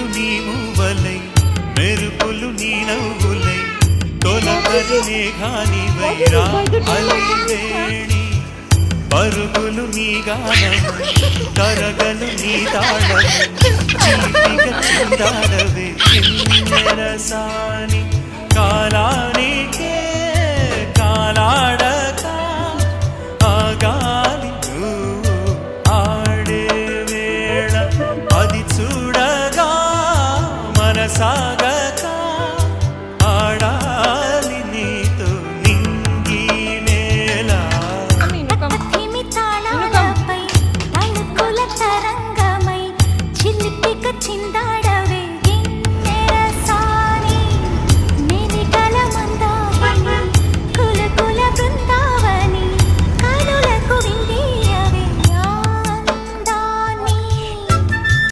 మెరుపులు నీ మూవలై మెరుపులు నీ నవ్వులై తొలకరి మేఘాని వైరా అలివేణి పరుగులు నీ గానము తరగలు నీ తాళము చీటిక చిందాడవే కిన్నెరసాని కాలానికే కాలాడక ఆగాలి నువ్వు ఆడే వేళ అది చూడగా మనసాగ